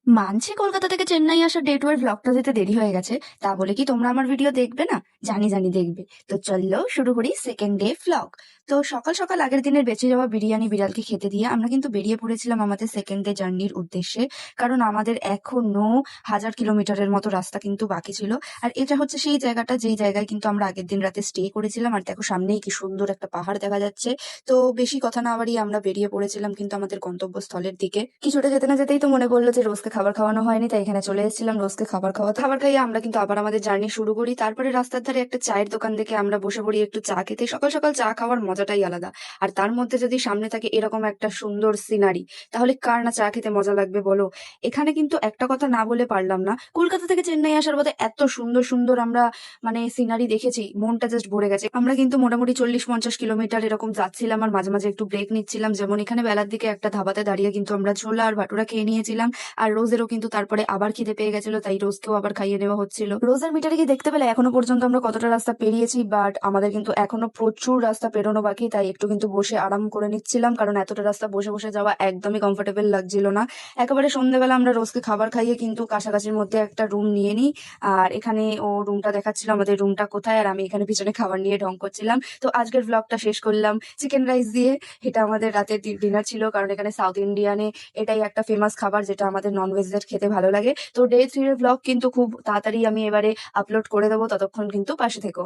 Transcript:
মানছি কলকাতা থেকে চেন্নাই আসার ডে টু এর ব্লগটা দিতে দেরি হয়ে গেছে। তা বলে কি তোমরা আমার ভিডিও দেখবে না? জানি জানি দেখবে। তো চললো শুরু করি সেকেন্ড ডে ব্লগ। তো সকাল সকাল আগের দিনের বেঁচে যাওয়া বিরিয়ানি বিড়ালকে খেতে দিয়ে আমরা কিন্তু বেরিয়ে পড়েছিলাম আমাদের সেকেন্ড ডে জার্নির উদ্দেশ্যে। কারণ আমাদের এখনো 1000 কিলোমিটারের মতো রাস্তা কিন্তু বাকি ছিল। আর এটা হচ্ছে সেই জায়গাটা যেই জায়গায় কিন্তু আমরা আগের দিন রাতে স্টে করেছিলাম। আর দেখো সামনেই কি সুন্দর একটা পাহাড় দেখা যাচ্ছে। তো বেশি কথা না বাড়িয়ে আমরা বেরিয়ে পড়েছিলাম কিন্তু আমাদের গন্তব্যস্থলের দিকে। কিছুটা যেতে না যেতেই তো মনে পড়লো যে রোজকে খাবার খাওয়ানো হয়নি, তাই এখানে চলে এসেছিলাম রোজকে খাবার খাওয়াতে। খাবার খাইয়ে আমরা কিন্তু আবার আমাদের জার্নি শুরু করি। তারপরে রাস্তার ধারে একটা চায়ের দোকান দেখে আমরা বসে পড়ি একটু চা খেতে। সকাল সকাল চা খাওয়ার মজাটাই আলাদা। আর তার মধ্যে যদি সামনে থাকে এরকম একটা সুন্দর সিনারি, তাহলে কার না চা খেতে মজা লাগবে বলো। এখানে কিন্তু একটা কথা না বলে পারলাম না, কলকাতা থেকে চেন্নাই আসার পথে এত সুন্দর সুন্দর আমরা সিনারি দেখেছি, মনটা জাস্ট ভরে গেছে। আমরা কিন্তু মোটামুটি 40-50 কিলোমিটার এরকম যাচ্ছিলাম আর মাঝে মাঝে একটু ব্রেক নিচ্ছিলাম। যেমন এখানে বেলার দিকে একটা ধাবাতে দাঁড়িয়ে কিন্তু আমরা ছোলা আর ভাটুরা খেয়ে নিয়েছিলাম। আর রোজেরও কিন্তু তারপরে আবার খিদে পেয়ে গেছিল, তাই রোজকেও আবার খাইয়ে নেওয়া হচ্ছিল। রোজের মিটারে কি দেখতে পেলে এখনো পর্যন্ত আমরা কতটা রাস্তা পেরিয়েছি, বাট আমাদের কিন্তু এখনো প্রচুর রাস্তা পেরোনো বাকি। তাই একটু কিন্তু বসে আরাম করে নিচ্ছিলাম, কারণ এতটা রাস্তা বসে বসে যাওয়া একদমই কমফোর্টেবল লাগছিল না। একেবারে সন্ধ্যেবেলা আমরা রোজকে খাবার খাইয়ে কিন্তু কাছাকাছির মধ্যে একটা রুম নিয়ে নিই। আর এখানে ও রুমটা দেখাচ্ছিল আমাদের রুমটা কোথায়, আর আমি এখানে পিছনে খাবার নিয়ে ঢং করছিলাম। তো আজকের ব্লগটা শেষ করলাম চিকেন রাইস দিয়ে। এটা আমাদের রাতের ডিনার ছিল, কারণ এখানে সাউথ ইন্ডিয়ানে এটাই একটা ফেমাস খাবার যেটা আমাদের ননভেজদের খেতে ভালো লাগে। তো ডে 3 এর ব্লগ কিন্তু খুব তাড়াতাড়ি আমি এবারে আপলোড করে দেবো, ততক্ষণ কিন্তু পাশে থেকো।